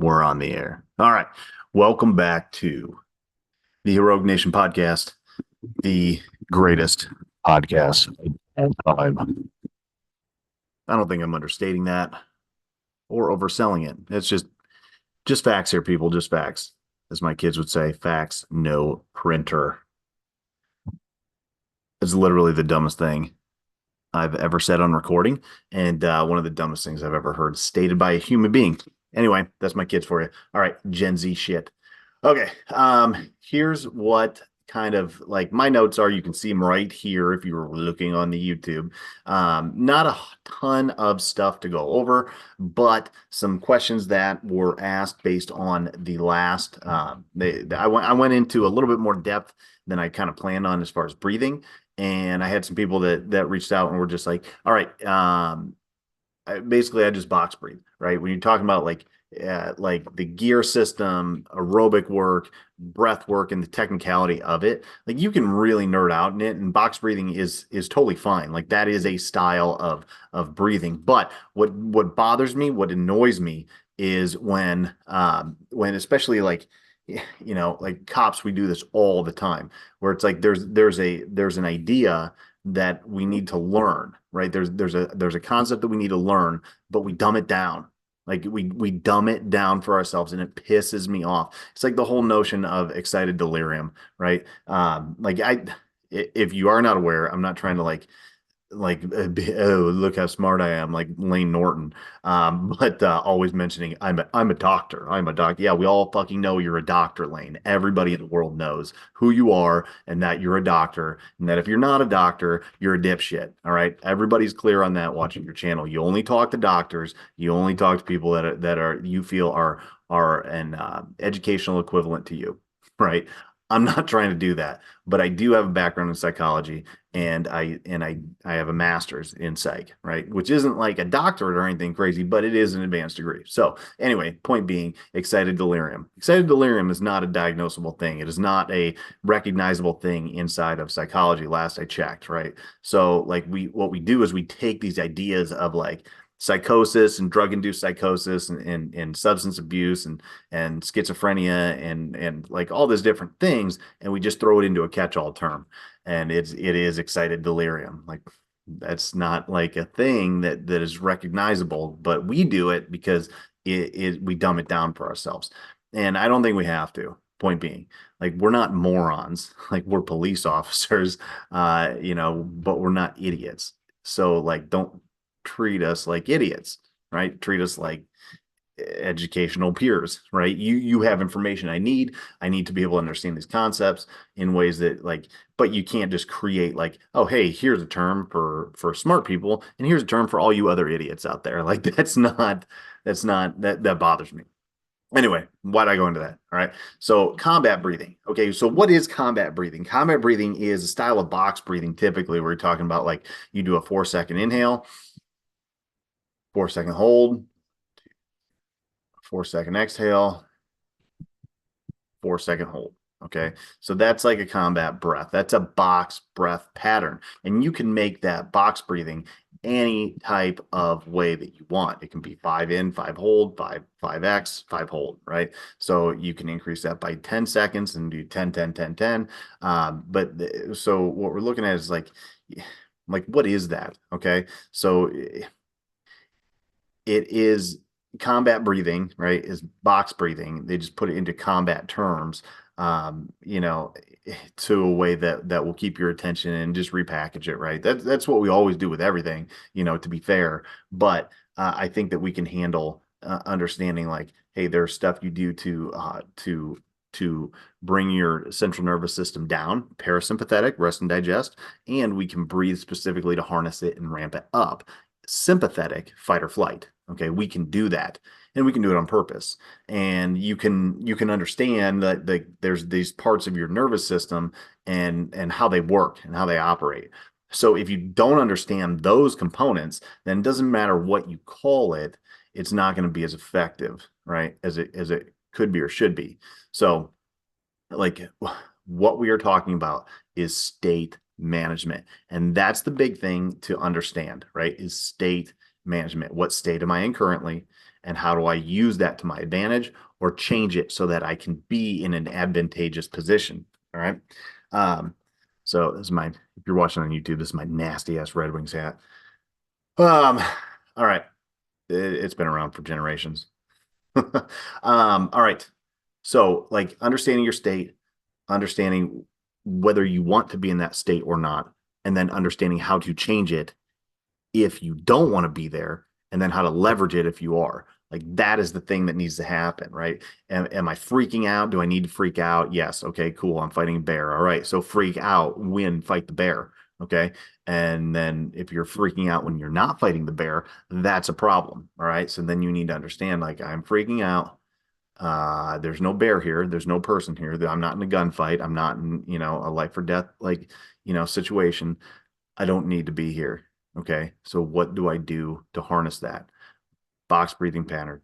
We're on the air. All right. Welcome back to the Heroic Nation podcast, the greatest podcast of all time. I don't think I'm understating that or overselling it. It's just facts here, people. Just facts. As my kids would say, facts, no printer. It's literally the dumbest thing I've ever said on recording, and one of the dumbest things I've ever heard stated by a human being. Anyway, that's my kids for you. All right, Gen Z shit. Okay, here's what kind of like my notes are. You can see them right here if you were looking on the YouTube. Not a ton of stuff to go over, but some questions that were asked based on the last. I went into a little bit more depth than I kind of planned on as far as breathing, and I had some people that reached out and were just like, all right, basically I just box breathe, right? When you're talking about like the gear system, aerobic work, breath work, and the technicality of it, like you can really nerd out in it. And box breathing is totally fine. Like that is a style of breathing. But what bothers me, what annoys me, is when especially like like cops, we do this all the time, where it's like there's an idea that we need to learn, right? There's a concept that we need to learn, but we dumb it down. Like we dumb it down for ourselves, and it pisses me off. It's like the whole notion of excited delirium, right? If you are not aware, I'm not trying to oh, look how smart I am, like Lane Norton. But always mentioning I'm a doctor. I'm a doctor. Yeah, we all fucking know you're a doctor, Lane. Everybody in the world knows who you are and that you're a doctor, and that if you're not a doctor, you're a dipshit. All right. Everybody's clear on that watching your channel. You only talk to doctors, you only talk to people that are you feel are an educational equivalent to you, right? I'm not trying to do that, but I do have a background in psychology, and I have a master's in psych, right? Which isn't like a doctorate or anything crazy, but it is an advanced degree. So anyway, point being, excited delirium. Excited delirium is not a diagnosable thing. It is not a recognizable thing inside of psychology, last I checked, right? So like what we do is we take these ideas of like psychosis and drug-induced psychosis and substance abuse and schizophrenia and like all these different things, and we just throw it into a catch-all term, and it is excited delirium. Like that's not like a thing that is recognizable, but we do it because we dumb it down for ourselves, and I don't think we have to. Point being, like we're not morons, like we're police officers, but we're not idiots. So like don't treat us like idiots, right? Treat us like educational peers, right? You have information I need. I need to be able to understand these concepts in ways that like, but you can't just create like, oh, hey, here's a term for smart people, and here's a term for all you other idiots out there. Like that bothers me. Anyway, why'd I go into that? All right. So combat breathing. Okay. So what is combat breathing? Combat breathing is a style of box breathing. Typically, we're talking about like you do a 4-second inhale, 4-second hold, 4-second exhale, 4-second hold. Okay. So that's like a combat breath. That's a box breath pattern. And you can make that box breathing any type of way that you want. It can be 5 in, 5 hold, 5x, 5 hold, right? So you can increase that by 10 seconds and do 10, 10, 10, 10. So what we're looking at is like, what is that? Okay. So it is combat breathing, right? Is box breathing. They just put it into combat terms, um, you know, to a way that will keep your attention and just repackage it, right? That's what we always do with everything, to be fair. But I think that we can handle understanding like, hey, there's stuff you do to bring your central nervous system down, parasympathetic, rest and digest, and we can breathe specifically to harness it and ramp it up. Sympathetic, fight or flight. Okay, we can do that, and we can do it on purpose. And you can understand that there's these parts of your nervous system and how they work and how they operate. So if you don't understand those components, then it doesn't matter what you call it, it's not going to be as effective, right? As it could be or should be. So like what we are talking about is state management. And that's the big thing to understand, right? Is state management. What state am I in currently? and how do I use that to my advantage or change it so that I can be in an advantageous position. All right. Um, so this is my, if you're watching on YouTube, this is my nasty ass Red Wings hat. All right. It's been around for generations. All right. So, like understanding your state, understanding whether you want to be in that state or not, and then understanding how to change it if you don't want to be there, and then how to leverage it if you are. Like that is the thing that needs to happen, right? Am I freaking out? Do I need to freak out? Yes. Okay, cool. I'm fighting a bear. All right. So freak out, win, fight the bear. Okay. And then if you're freaking out when you're not fighting the bear, that's a problem. All right. So then you need to understand like I'm freaking out. There's no bear here. There's no person here. I'm not in a gunfight. I'm not in, a life or death, like, situation. I don't need to be here. Okay. So what do I do to harness that? Box breathing pattern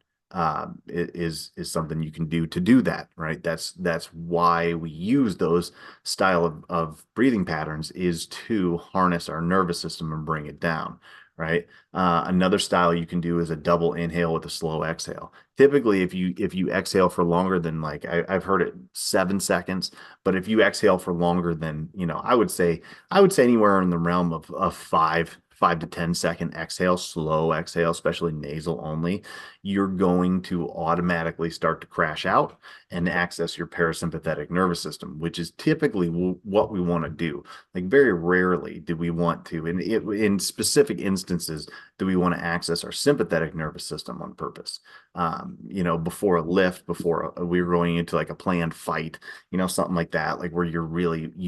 is something you can do to do that, right? That's why we use those style of breathing patterns is to harness our nervous system and bring it down, right? Another style you can do is a double inhale with a slow exhale. Typically, if you exhale for longer than like I've heard it 7 seconds, but if you exhale for longer than I would say anywhere in the realm of 5 to 10 second exhale, slow exhale, especially nasal only, you're going to automatically start to crash out and access your parasympathetic nervous system, which is typically what we want to do. Like very rarely do we want to, and in specific instances, do we want to access our sympathetic nervous system on purpose. Before a lift, before we were going into like a planned fight, something like that, like where you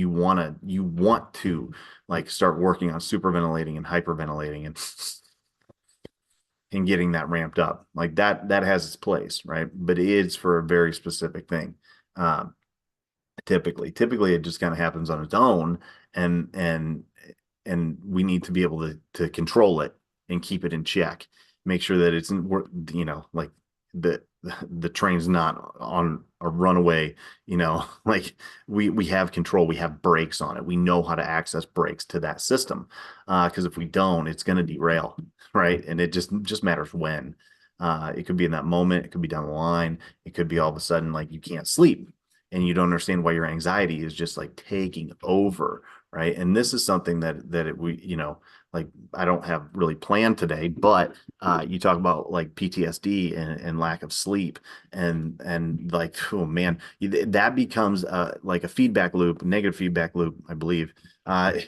want to like start working on superventilating and hyperventilating and getting that ramped up. Like that has its place, right? But it's for a very specific thing. Um, typically it just kind of happens on its own, and we need to be able to control it and keep it in check, make sure that it's like the the train's not on a runaway, like we have control, we have brakes on it, we know how to access brakes to that system, because if we don't it's going to derail, right? And it just matters when. It could be in that moment, it could be down the line, it could be all of a sudden like you can't sleep and you don't understand why your anxiety is just like taking over, right? And this is something like I don't have really planned today, but you talk about like PTSD and lack of sleep, and like, oh man, that becomes like a feedback loop, negative feedback loop, I believe,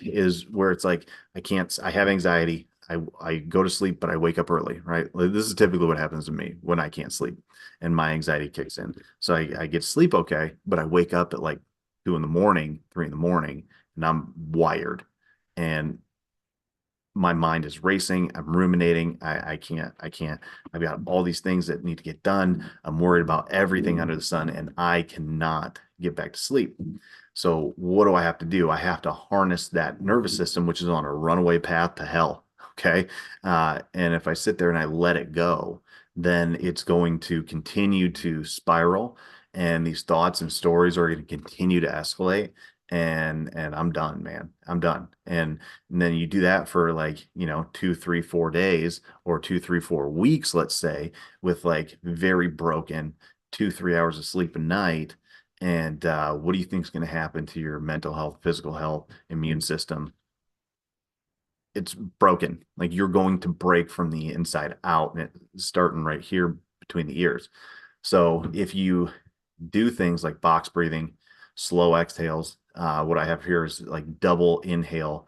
is where it's like I have anxiety. I go to sleep, but I wake up early, right? Like, this is typically what happens to me when I can't sleep and my anxiety kicks in. So I get to sleep okay, but I wake up at like 2 in the morning, 3 in the morning, and I'm wired. And my mind is racing. I'm ruminating. I can't. I've got all these things that need to get done. I'm worried about everything under the sun, and I cannot get back to sleep. So what do I have to do? I have to harness that nervous system, which is on a runaway path to hell. Okay. And if I sit there and I let it go, then it's going to continue to spiral, and these thoughts and stories are going to continue to escalate. And I'm done, man. I'm done. And then you do that for like, 2, 3, 4 days, or 2, 3, 4 weeks, let's say, with like very broken 2, 3 hours of sleep a night. And what do you think is going to happen to your mental health, physical health, immune system? It's broken. Like you're going to break from the inside out, and it's starting right here between the ears. So if you do things like box breathing, slow exhales, what I have here is like double inhale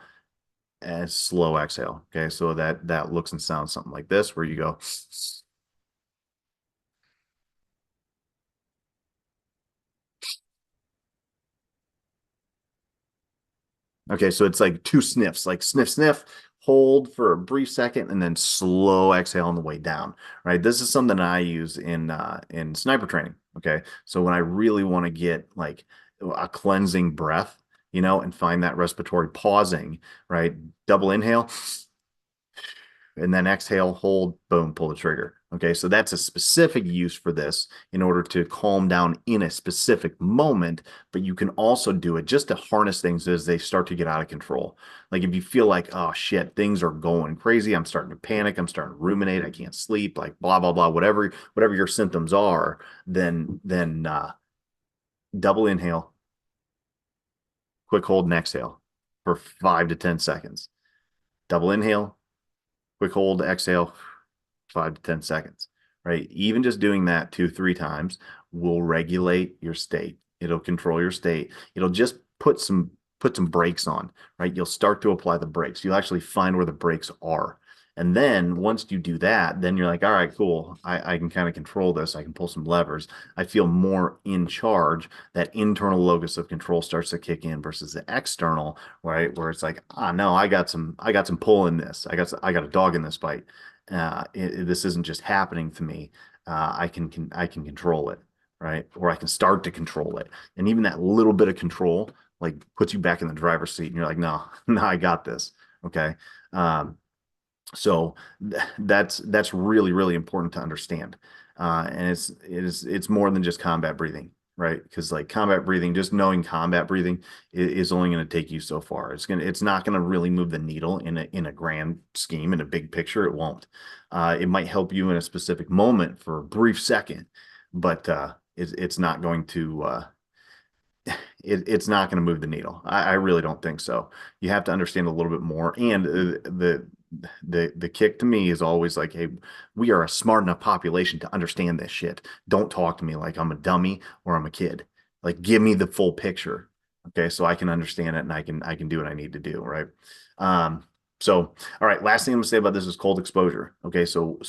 and slow exhale. Okay, so that looks and sounds something like this, where you go. Okay, so it's like two sniffs, like sniff, sniff, hold for a brief second, and then slow exhale on the way down. Right. This is something I use in sniper training. Okay. So when I really want to get like a cleansing breath, and find that respiratory pausing, right? Double inhale and then exhale, hold, boom, pull the trigger. Okay, so that's a specific use for this in order to calm down in a specific moment, but you can also do it just to harness things as they start to get out of control. Like if you feel like, oh shit, things are going crazy, I'm starting to panic, I'm starting to ruminate, I can't sleep, like blah blah blah, whatever your symptoms are, then double inhale, quick hold and exhale for 5 to 10 seconds. Double inhale, quick hold, exhale, 5 to 10 seconds, right? Even just doing that 2, 3 times will regulate your state. It'll control your state. It'll just put some brakes on, right? You'll start to apply the brakes. You'll actually find where the brakes are. And then once you do that, then you're like, all right, cool. I can kind of control this. I can pull some levers. I feel more in charge. That internal locus of control starts to kick in versus the external, right? Where it's like, ah, no, I got some pull in this. I got a dog in this fight. This isn't just happening to me. I can control it, right? Or I can start to control it. And even that little bit of control, like puts you back in the driver's seat, and you're like, no, no, I got this. Okay. Um, so that's really really important to understand, and it's more than just combat breathing, right? Because like combat breathing, just knowing combat breathing is only going to take you so far. It's not going to really move the needle in a grand scheme, in a big picture. It won't. It might help you in a specific moment for a brief second, but it's not going to it's not going to move the needle. I really don't think so. You have to understand a little bit more. And the kick to me is always like, hey, we are a smart enough population to understand this shit. Don't talk to me like I'm a dummy or I'm a kid. Like, give me the full picture, okay, so I can understand it and I can do what I need to do, right? Um, so, all right, last thing I'm gonna say about this is cold exposure. Okay, so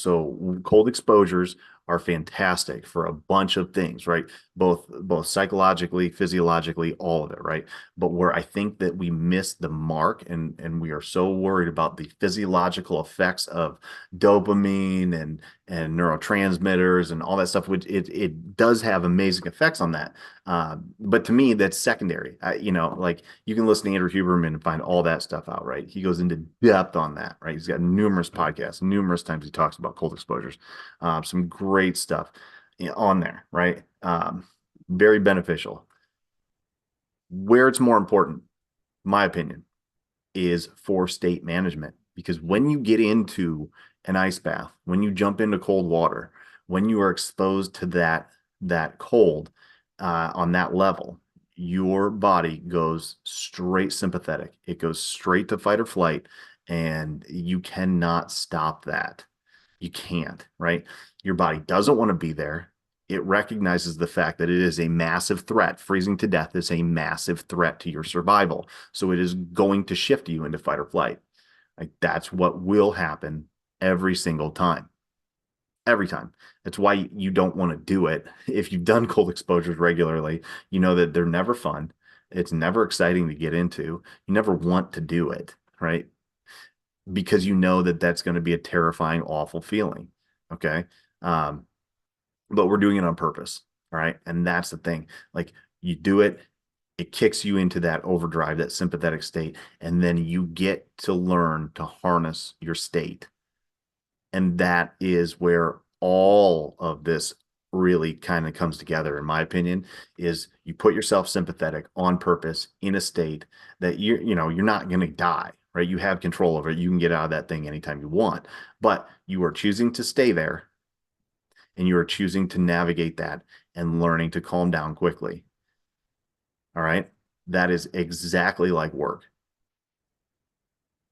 cold exposures are fantastic for a bunch of things, right? Both psychologically, physiologically, all of it, right? But where I think that we miss the mark, and we are so worried about the physiological effects of dopamine and neurotransmitters and all that stuff, which it does have amazing effects on that. But to me, that's secondary. Like you can listen to Andrew Huberman and find all that stuff out, right? He goes into depth on that, right? He's got numerous podcasts, numerous times he talks about cold exposures, some great stuff on there, right? Very beneficial. Where it's more important, my opinion, is for state management. Because when you get into an ice bath, when you jump into cold water, when you are exposed to that cold on that level, your body goes straight sympathetic. It goes straight to fight or flight, and you cannot stop that. You can't, right? Your body doesn't want to be there. It recognizes the fact that it is a massive threat. Freezing to death is a massive threat to your survival. So it is going to shift you into fight or flight. Like that's what will happen every single time. Every time. That's why you don't want to do it. If you've done cold exposures regularly, you know that they're never fun. It's never exciting to get into. You never want to do it, right? Because you know that that's going to be a terrifying, awful feeling. Okay. Um, but we're doing it on purpose. All right. And that's the thing. Like you do it, it kicks you into that overdrive, that sympathetic state. And then you get to learn to harness your state. And that is where all of this really kind of comes together, in my opinion, is you put yourself sympathetic on purpose in a state that you're not going to die, right? You have control over it. You can get out of that thing anytime you want, but you are choosing to stay there and you are choosing to navigate that and learning to calm down quickly. All right. That is exactly like work.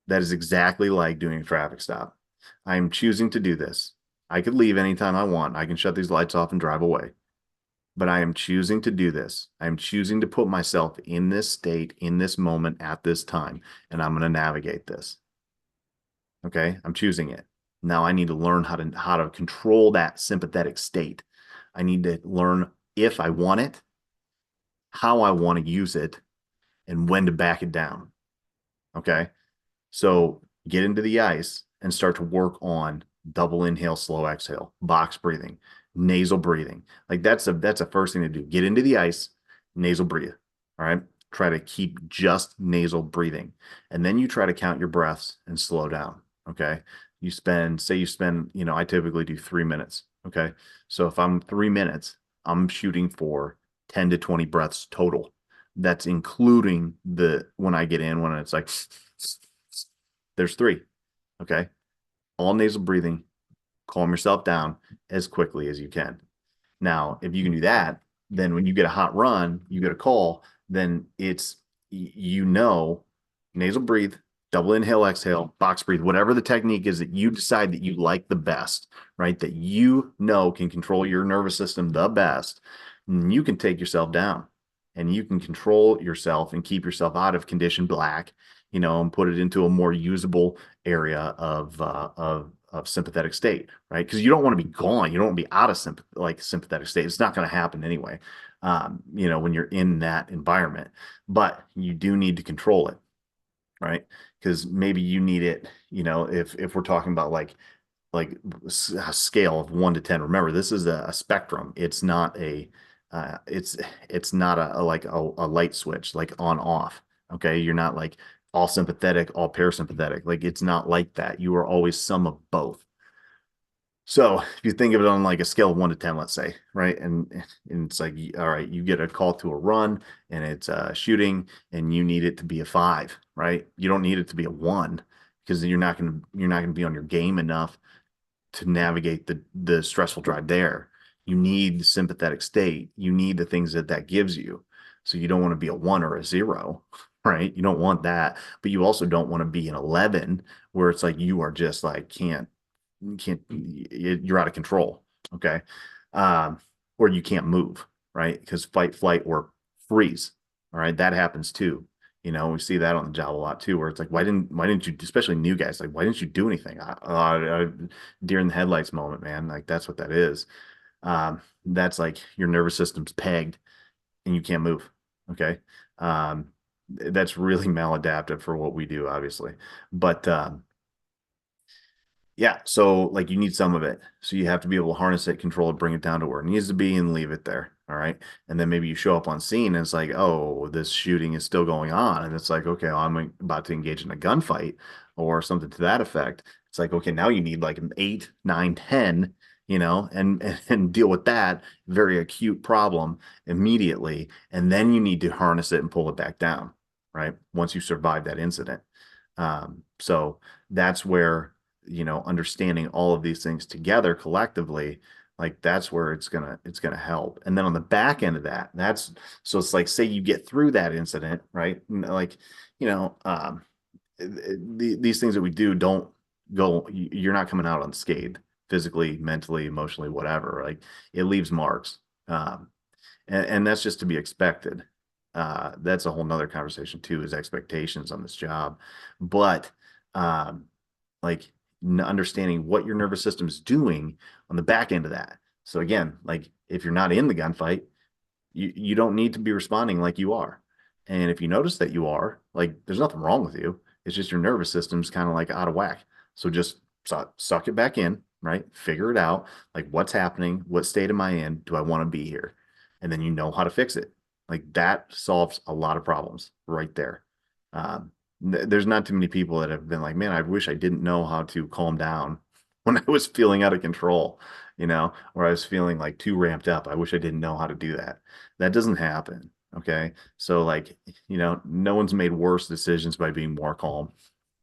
That is exactly like doing a traffic stop. I am choosing to do this. I could leave anytime I want. I can shut these lights off and drive away. But I am choosing to do this. I am choosing to put myself in this state, in this moment, at this time, and I'm going to navigate this. Okay? I'm choosing it. Now I need to learn how to control that sympathetic state. I need to learn if I want it, how I want to use it, and when to back it down. Okay? So get into the ice and start to work on double inhale, slow exhale, box breathing, nasal breathing. Like that's a first thing to do. Get into the ice, nasal breathe. All right. Try to keep just nasal breathing. And then you try to count your breaths and slow down. Okay. say you spend, I typically do 3 minutes. Okay. So if I'm 3 minutes, I'm shooting for 10 to 20 breaths total. That's including when I get in, when it's like, there's three. Okay. All nasal breathing, calm yourself down as quickly as you can. Now, if you can do that, then when you get a hot run, you get a call, then it's, nasal breathe, double inhale, exhale, box breathe, whatever the technique is that you decide that you like the best, right? That can control your nervous system the best. And you can take yourself down and you can control yourself and keep yourself out of condition black, and put it into a more usable area of sympathetic state, right? Because you don't want to be gone. You don't want to be out of sympathetic state. It's not going to happen anyway, when you're in that environment. But you do need to control it, right? Because maybe you need it, if we're talking about like a scale of 1 to 10. Remember, this is a spectrum. It's not it's not a light switch like on off. Okay, you're not like all sympathetic, all parasympathetic. Like it's not like that. You are always some of both. So if you think of it on like a scale of 1 to 10, let's say, right? And it's like, all right, you get a call to a run and it's shooting and you need it to be a 5, right? You don't need it to be a 1 because you're not gonna be on your game enough to navigate the stressful drive there. You need the sympathetic state. You need the things that gives you. So you don't want to be a 1 or a 0, right? You don't want that, but you also don't want to be an 11 where it's like you are just like you're out of control. Okay. Um, or you can't move, right? Because fight, flight, or freeze. All right. That happens too. We see that on the job a lot too, where it's like, why didn't you, especially new guys, like, why didn't you do anything? Deer in the headlights moment, man. Like, that's what that is. That's like your nervous system's pegged and you can't move. Okay. That's really maladaptive for what we do, obviously. But, yeah, so like you need some of it. So you have to be able to harness it, control it, bring it down to where it needs to be and leave it there. All right. And then maybe you show up on scene and it's like, oh, this shooting is still going on. And it's like, okay, well, I'm about to engage in a gunfight or something to that effect. It's like, okay, now you need like an 8, 9, 10, and deal with that very acute problem immediately. And then you need to harness it and pull it back down, right? Once you survive that incident. So that's where understanding all of these things together collectively, like that's where it's gonna help. And then on the back end of that, so it's like, say you get through that incident, right? Like, you know, um, these things that we do don't go, you're not coming out unscathed physically, mentally, emotionally, whatever. Like it leaves marks. And that's just to be expected. That's a whole nother conversation too, is expectations on this job. But um, like understanding what your nervous system is doing on the back end of that. So again, like if you're not in the gunfight, you don't need to be responding like you are. And if you notice that you are, like there's nothing wrong with you. It's just your nervous system's kind of like out of whack. So just suck it back in, right? Figure it out. Like what's happening? What state am I in? Do I want to be here? And then you know how to fix it. Like that solves a lot of problems right there. Um, there's not too many people that have been like, man, I wish I didn't know how to calm down when I was feeling out of control, or I was feeling like too ramped up. I wish I didn't know how to do that. That doesn't happen. Okay. So like, no one's made worse decisions by being more calm.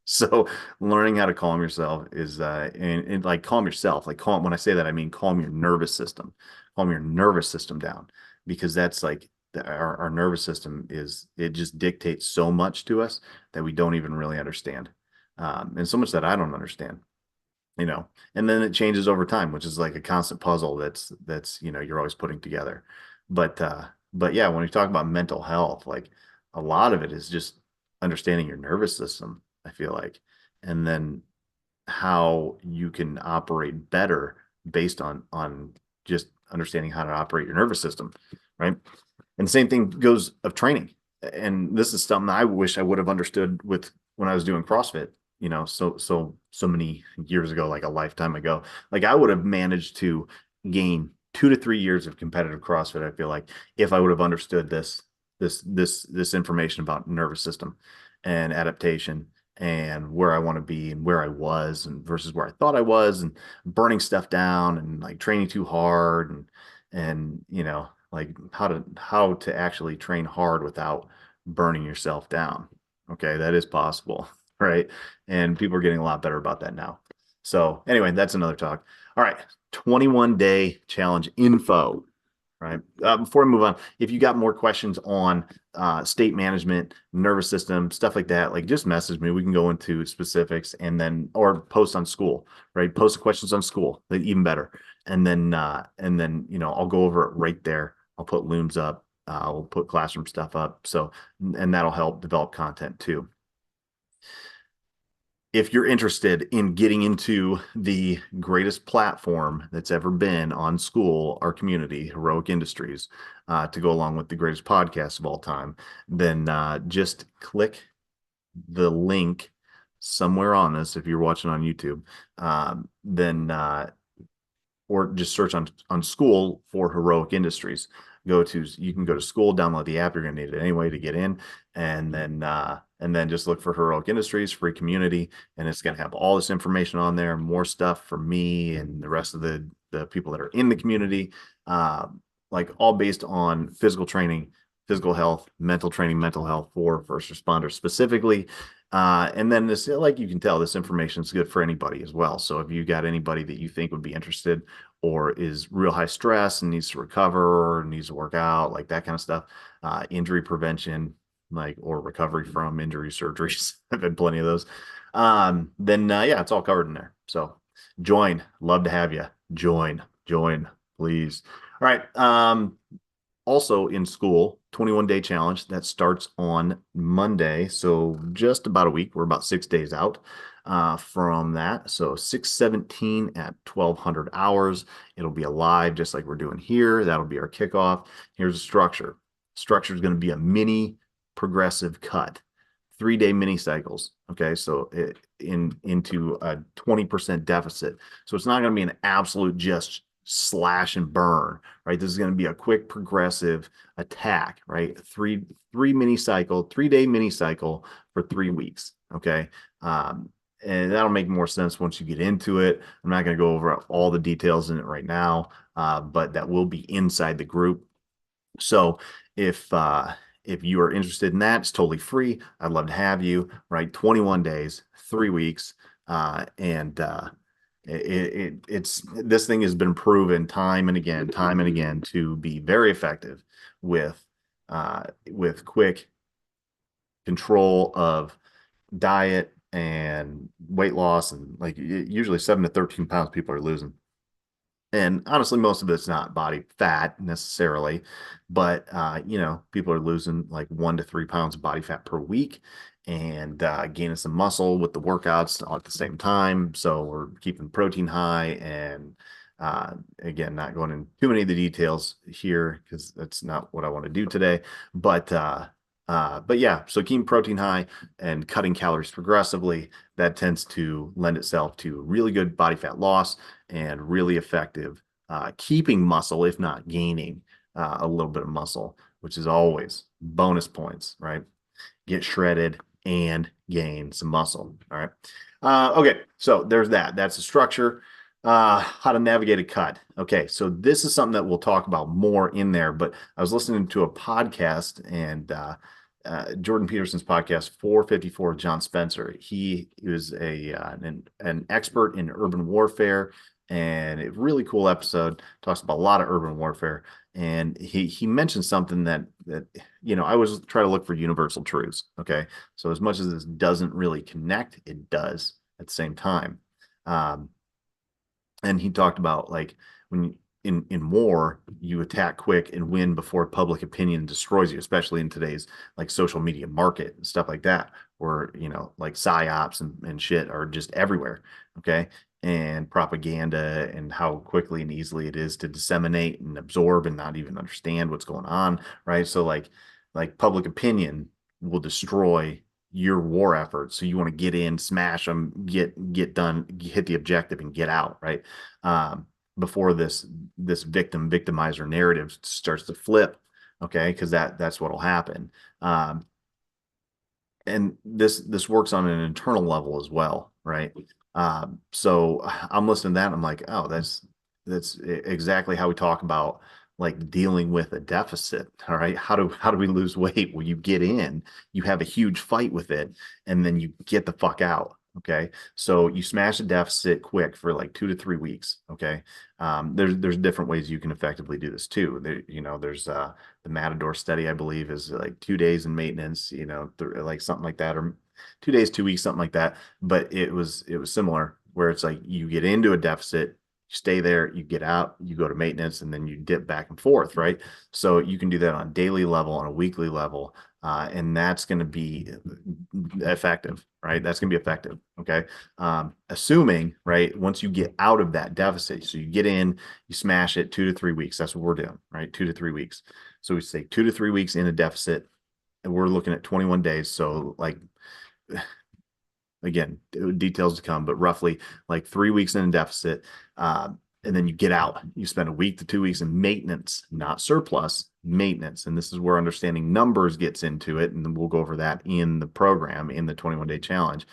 So learning how to calm yourself is and like calm yourself, like calm, when I say that, I mean calm your nervous system, calm your nervous system down, because that's like our nervous system it just dictates so much to us that we don't even really understand. And so much that I don't understand, and then it changes over time, which is like a constant puzzle that's you're always putting together. But yeah, when we talk about mental health, like a lot of it is just understanding your nervous system, I feel like, and then how you can operate better based on just understanding how to operate your nervous system, right? And the same thing goes of training. And this is something I wish I would have understood with when I was doing CrossFit, so many years ago, like a lifetime ago. Like I would have managed to gain 2 to 3 years of competitive CrossFit, I feel like, if I would have understood this information about nervous system and adaptation and where I want to be and where I was and versus where I thought I was, and burning stuff down and like training too hard, and like how to actually train hard without burning yourself down. Okay, that is possible, right? And people are getting a lot better about that now. So anyway, that's another talk. All right, 21-day challenge info. Right. Before we move on, if you got more questions on state management, nervous system, stuff like that, like just message me. We can go into specifics and then, or post on school, right? Post the questions on school, like, even better. And then, I'll go over it right there. I'll put looms up. We'll put classroom stuff up. So, and that'll help develop content too. If you're interested in getting into the greatest platform that's ever been on school, our community, Heroic Industries, to go along with the greatest podcast of all time, then just click the link somewhere on this. If you're watching on YouTube, then or just search on school for Heroic Industries. You can go to school, download the app. You're going to need it anyway to get in, and then just look for Heroic Industries free community, and it's going to have all this information on there, more stuff for me and the rest of the people that are in the community, uh, like all based on physical training, physical health, mental training, mental health for first responders specifically. And then this, like you can tell, this information is good for anybody as well. So if you got anybody that you think would be interested or is real high stress and needs to recover or needs to work out, like that kind of stuff, injury prevention, like, or recovery from injury surgeries. I've had plenty of those. Then yeah, it's all covered in there. So join. Love to have you. Join, please. All right. Also in school, 21-day challenge that starts on Monday. So just about a week. We're about 6 days out from that. So 6/17 at 1200 hours. It'll be alive just like we're doing here. That'll be our kickoff. Here's the structure. Structure is going to be a mini progressive cut, 3-day mini cycles. Okay, so into a 20% deficit. So it's not going to be an absolute just slash and burn, right? This is going to be a quick progressive attack, right? Three-day mini cycle for 3 weeks. Okay. And that'll make more sense once you get into it. I'm not going to go over all the details in it right now, but that will be inside the group. So if you are interested in that, it's totally free. I'd love to have you, right? 21 days, 3 weeks. And it's this thing has been proven time and again to be very effective with quick control of diet and weight loss, and like usually 7 to 13 pounds people are losing. And honestly, most of it's not body fat necessarily, but people are losing like 1 to 3 pounds of body fat per week, and gaining some muscle with the workouts all at the same time. So we're keeping protein high, and again, not going into too many of the details here because that's not what I want to do today. But yeah, so keeping protein high and cutting calories progressively, that tends to lend itself to really good body fat loss and really effective keeping muscle, if not gaining a little bit of muscle, which is always bonus points, right? Get shredded and gain some muscle. All right. Okay. So there's that. That's the structure. How to navigate a cut. Okay. So this is something that we'll talk about more in there, but I was listening to a podcast, and Jordan Peterson's podcast, 454, John Spencer. He was an expert in urban warfare, and a really cool episode. Talks about a lot of urban warfare, and he mentioned something that I always try to look for universal truths. Okay, so as much as this doesn't really connect, it does at the same time. Um, and he talked about like when in war you attack quick and win before public opinion destroys you, especially in today's like social media market and stuff like that, where like psyops and shit are just everywhere. Okay, and propaganda, and how quickly and easily it is to disseminate and absorb and not even understand what's going on, right? So like public opinion will destroy your war effort. So you want to get in, smash them, get done, hit the objective, and get out, right? Before this victimizer narrative starts to flip, okay? Because that's what'll happen. and this works on an internal level as well, right? So I'm listening to that. And I'm like, oh, that's exactly how we talk about like dealing with a deficit. All right, how do we lose weight? Well, you get in, you have a huge fight with it, and then you get the fuck out. Okay, so you smash a deficit quick for like 2 to 3 weeks. Okay, there's different ways you can effectively do this too. There's the Matador study, I believe, is like 2 days in maintenance, like something like that, or 2 days, 2 weeks, something like that. But it was similar where it's like you get into a deficit, you stay there, you get out, you go to maintenance, and then you dip back and forth, right? So you can do that on a daily level, on a weekly level, and that's going to be effective, right? That's going to be effective. Okay. Assuming, right, once you get out of that deficit, so you get in, you smash it 2 to 3 weeks. That's what we're doing, right? 2 to 3 weeks. So we say 2 to 3 weeks in a deficit, and we're looking at 21 days. So, like, again, details to come, but roughly like 3 weeks in a deficit. And then you get out. You spend a week to 2 weeks in maintenance, not surplus, maintenance. And this is where understanding numbers gets into it. And then we'll go over that in the program in the 21-day challenge.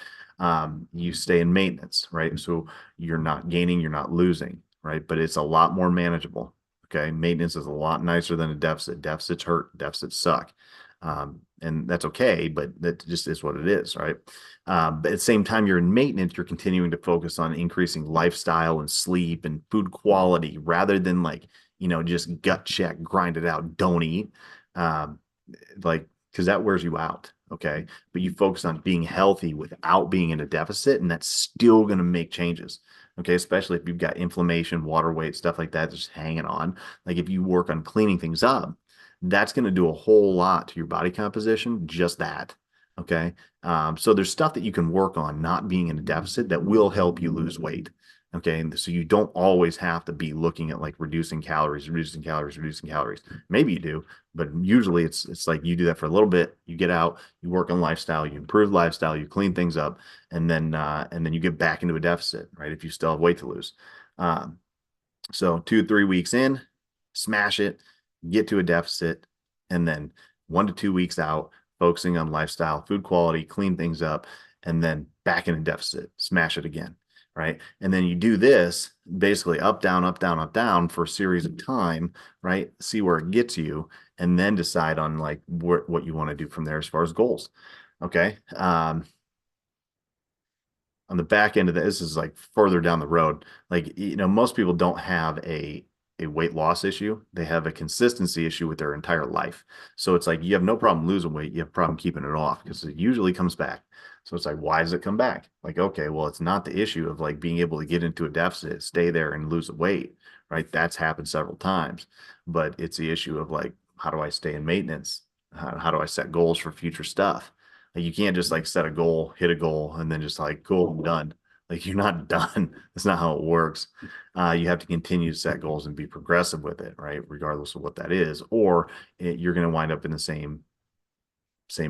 You stay in maintenance, right? So you're not gaining, you're not losing, right? But it's a lot more manageable. Okay. Maintenance is a lot nicer than a deficit. Deficits hurt, deficits suck. And that's okay, but that just is what it is, right? But at the same time, you're in maintenance, you're continuing to focus on increasing lifestyle and sleep and food quality rather than like, just gut check, grind it out, don't eat. Um, like, because that wears you out. Okay. But you focus on being healthy without being in a deficit, and that's still going to make changes. Okay. Especially if you've got inflammation, water weight, stuff like that, just hanging on. Like, if you work on cleaning things up, that's going to do a whole lot to your body composition, just that. Okay. So there's stuff that you can work on not being in a deficit that will help you lose weight. Okay. And so you don't always have to be looking at like reducing calories, reducing calories, reducing calories. Maybe you do, but usually it's like you do that for a little bit, you get out, you work on lifestyle, you improve lifestyle, you clean things up, and then you get back into a deficit, right? If you still have weight to lose. Um, so 2 to 3 weeks in, smash it, get to a deficit, and then 1 to 2 weeks out, focusing on lifestyle, food quality, clean things up, and then back in a deficit, smash it again, right? And then you do this basically up, down, up, down, up, down for a series of time, right? See where it gets you, and then decide on like what you want to do from there as far as goals. Okay. On the back end of this is like further down the road. Like, most people don't have a weight loss issue. They have a consistency issue with their entire life. So it's like you have no problem losing weight, you have a problem keeping it off because it usually comes back. So it's like, why does it come back? Like, okay, well, it's not the issue of like being able to get into a deficit, stay there and lose the weight, right? That's happened several times. But it's the issue of like, how do I stay in maintenance? How do I set goals for future stuff? Like, you can't just like set a goal, hit a goal, and then just like, cool, I'm done. Like, you're not done. That's not how it works. You have to continue to set goals and be progressive with it, right? Regardless of what that is, or you're going to wind up in the same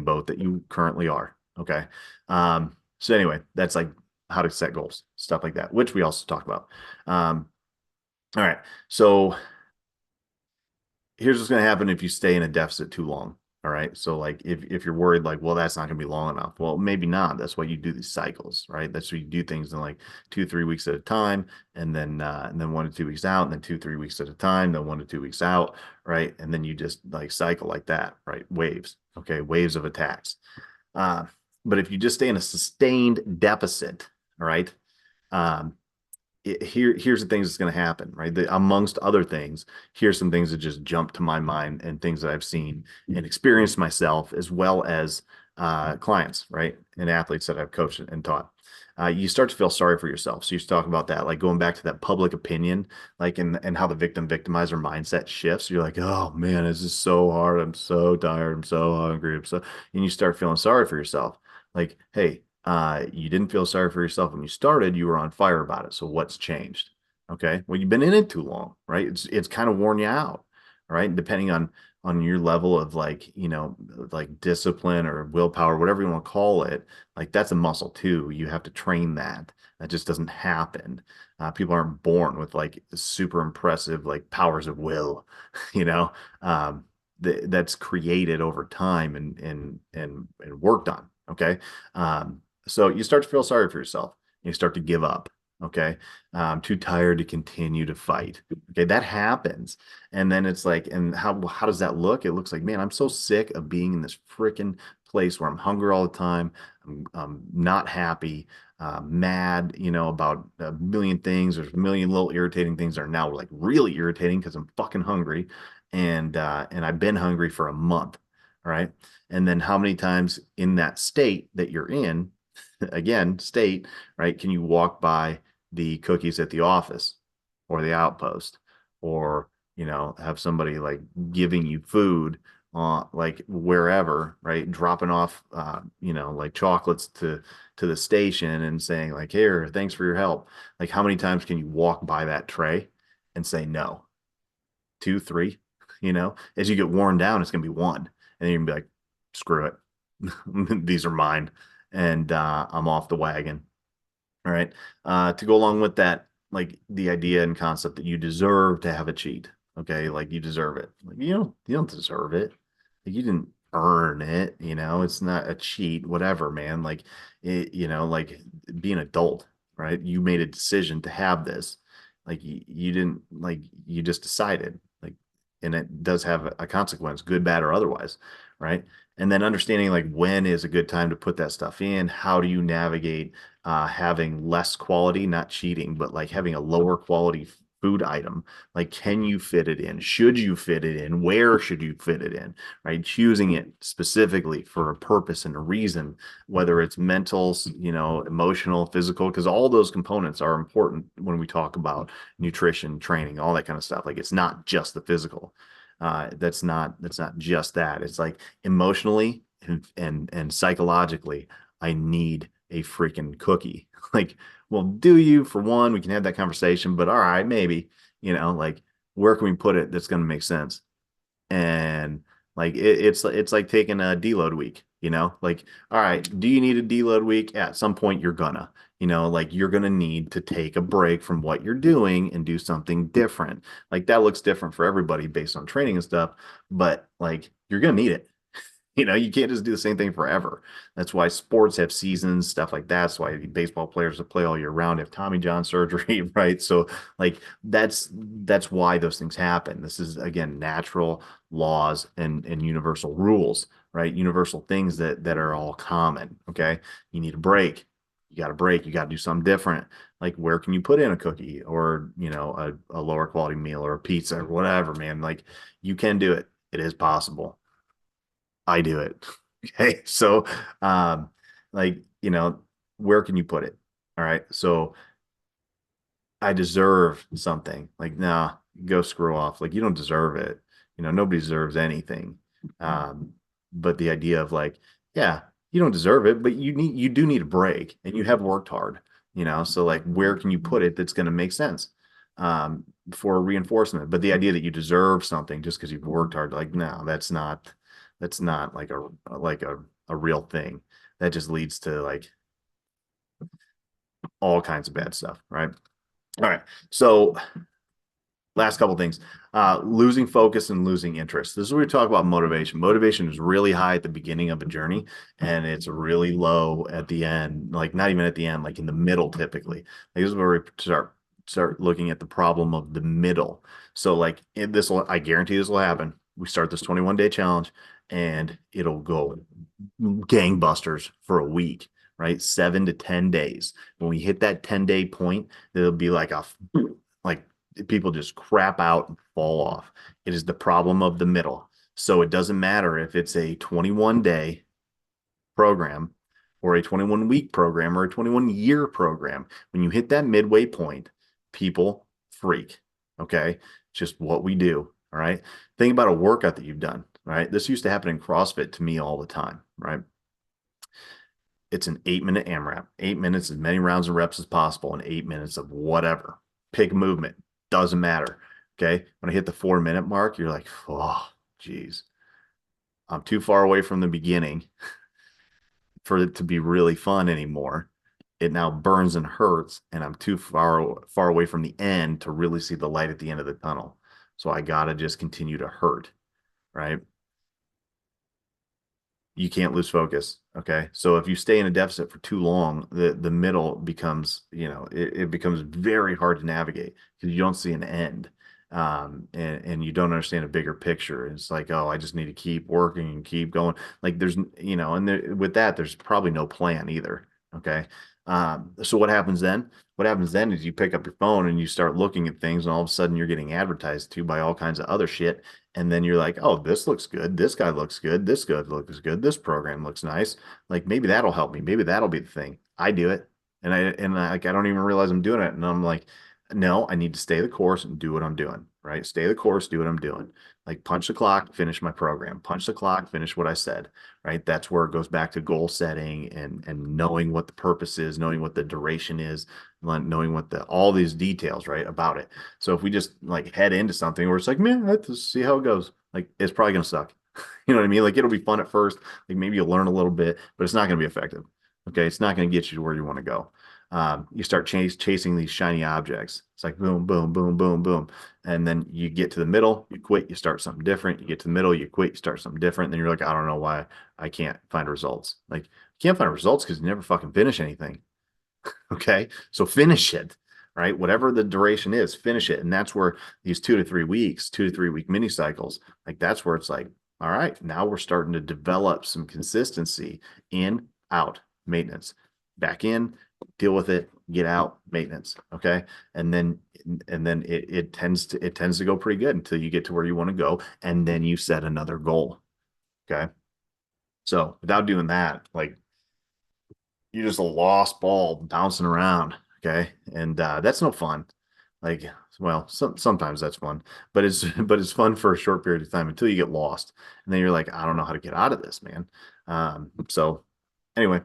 boat that you currently are. Okay. So anyway, that's like how to set goals, stuff like that, which we also talk about. All right. So here's what's going to happen if you stay in a deficit too long. All right. So like if you're worried like, well, that's not going to be long enough. Well, maybe not. That's why you do these cycles, right? That's why you do things in like 2, 3 weeks at a time, and then 1 to 2 weeks out, and then 2, 3 weeks at a time, then 1 to 2 weeks out, right? And then you just like cycle like that, right? Waves. Okay, waves of attacks. Uh, but if you just stay in a sustained deficit, all right, um, here's the things that's going to happen, right? Amongst other things, here's some things that just jump to my mind and things that I've seen and experienced myself, as well as clients, right? And athletes that I've coached and taught. You start to feel sorry for yourself. So you talk about that, like going back to that public opinion, like and how the victimizer mindset shifts. You're like, oh man, this is so hard. I'm so tired. I'm so hungry. And you start feeling sorry for yourself. Like, hey, you didn't feel sorry for yourself when you started. You were on fire about it. So what's changed? Okay. Well, you've been in it too long, right? It's kind of worn you out, right? Depending on your level of like, like discipline or willpower, whatever you want to call it, like that's a muscle too. You have to train that. That just doesn't happen. People aren't born with like super impressive like powers of will, you know. That's created over time and worked on. Okay. So you start to feel sorry for yourself. You start to give up. Okay. I'm too tired to continue to fight. Okay. That happens. And then it's like, and how does that look? It looks like, man, I'm so sick of being in this freaking place where I'm hungry all the time. I'm not happy, mad, about a million things. There's a million little irritating things that are now like really irritating because I'm fucking hungry. And I've been hungry for a month. All right. And then how many times in that state that you're in, again, state, right? Can you walk by the cookies at the office or the outpost or, have somebody like giving you food like wherever, right? Dropping off, like chocolates to the station and saying like, here, thanks for your help. Like how many times can you walk by that tray and say no? Two, three, as you get worn down, it's going to be one. And then you can be like, screw it. These are mine. And I'm off the wagon. All right. To go along with that, like the idea and concept that you deserve to have a cheat. Okay. Like you deserve it. Like you don't deserve it. Like you didn't earn it. It's not a cheat, whatever, man. Like like be an adult, right? You made a decision to have this. Like you didn't like you just decided. Like, and it does have a consequence, good, bad, or otherwise, right? And then understanding like when is a good time to put that stuff in. How do you navigate having less quality, not cheating, but like having a lower quality food item? Like, can you fit it in? Should you fit it in? Where should you fit it in? Right? Choosing it specifically for a purpose and a reason, whether it's mental, emotional, physical, because all those components are important when we talk about nutrition, training, all that kind of stuff. Like, it's not just the physical. That's not just that. It's like emotionally and psychologically, I need a freaking cookie. Like, well, do you? For one, we can have that conversation, but all right, maybe, like where can we put it that's going to make sense? And like it's like taking a deload week, like, all right, do you need a deload week? At some point you're gonna, like you're gonna need to take a break from what you're doing and do something different. Like that looks different for everybody based on training and stuff, but like you're gonna need it. You can't just do the same thing forever. That's why sports have seasons, stuff like that. That's why baseball players that play all year round have Tommy John surgery, right? So like that's why those things happen. This is again natural laws and universal rules, right? Universal things that are all common. Okay. You need a break. You got a break. You got to do something different. Like where can you put in a cookie or a lower quality meal or a pizza or whatever, man? Like you can do it. It is possible. I do it. Okay. So, um, like, where can you put it? All right. So I deserve something. Like, nah, go screw off. Like, you don't deserve it. Nobody deserves anything. Um, but the idea of like, yeah, you don't deserve it, but you do need a break and you have worked hard, so like, where can you put it that's going to make sense? For reinforcement. But the idea that you deserve something just because you've worked hard, like, no, that's not like a real thing. That just leads to like all kinds of bad stuff, right? All right. So last couple things. Losing focus and losing interest. This is where we talk about motivation. Motivation is really high at the beginning of a journey and it's really low at the end, like not even at the end, like in the middle typically. Like this is where we start looking at the problem of the middle. So like I guarantee this will happen. We start this 21-day challenge and it'll go gangbusters for a week, right? 7 to 10 days. When we hit that 10-day point, it'll be like people just crap out and fall off. It is the problem of the middle. So it doesn't matter if it's a 21-day program or a 21-week program or a 21-year program. When you hit that midway point, people freak. Okay. Just what we do. All right. Think about a workout that you've done. Right. This used to happen in CrossFit to me all the time. Right. It's an 8-minute AMRAP, 8 minutes, as many rounds and reps as possible in 8 minutes of whatever. Pick movement, doesn't matter. Okay. When I hit the 4-minute mark, you're like, oh, geez, I'm too far away from the beginning for it to be really fun anymore. It now burns and hurts, and I'm too far away from the end to really see the light at the end of the tunnel. So I gotta just continue to hurt, right? You can't lose focus. Okay. So if you stay in a deficit for too long, the middle becomes, it becomes very hard to navigate because you don't see an end. And you don't understand a bigger picture. It's like, oh, I just need to keep working and keep going. Like there's, and with that, there's probably no plan either. Okay. So what happens then? What happens then is you pick up your phone and you start looking at things, and all of a sudden you're getting advertised to by all kinds of other shit. And then you're like, oh, this looks good. This guy looks good. This good looks good. This program looks nice. Like maybe that'll help me. Maybe that'll be the thing. I do it. Like I don't even realize I'm doing it. And I'm like, no, I need to stay the course and do what I'm doing. Right. Stay the course, do what I'm doing. Like punch the clock, finish my program. Punch the clock, finish what I said. Right. That's where it goes back to goal setting and knowing what the purpose is, knowing what the duration is, knowing what the all these details, right, about it. So if we just like head into something where it's like, man, let's see how it goes, like it's probably gonna suck. You know what I mean? Like it'll be fun at first, like maybe you'll learn a little bit, but it's not gonna be effective. Okay, it's not gonna get you to where you want to go. You start chasing these shiny objects. It's like boom, boom, boom, boom, boom, and then you get to the middle, you quit, you start something different. You get to the middle, you quit, you start something different. And then you're like, I don't know why I can't find results. Like you can't find results because you never fucking finish anything. Okay. So finish it, right? Whatever the duration is, finish it. And that's where these 2 to 3 weeks, 2 to 3 week mini cycles, like that's where it's like, all right, now we're starting to develop some consistency in, out, maintenance, back in, deal with it, get out, maintenance. Okay. And then, it tends to go pretty good until you get to where you want to go. And then you set another goal. Okay. So without doing that, like you're just a lost ball bouncing around. Okay. And that's no fun. Like, well, sometimes that's fun, but it's but it's fun for a short period of time until you get lost. And then you're like, I don't know how to get out of this, man. So anyway,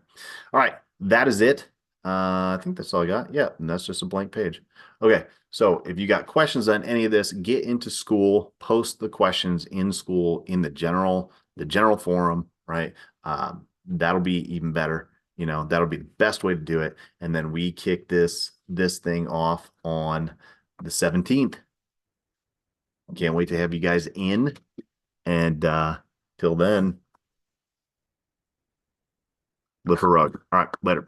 all right, that is it. I think that's all I got. Yeah, and that's just a blank page. Okay, so if you got questions on any of this, get into school, post the questions in school in the general forum, right? That'll be even better. That'll be the best way to do it. And then we kick this thing off on the 17th. Can't wait to have you guys in. And till then, lift a rug. All right, later.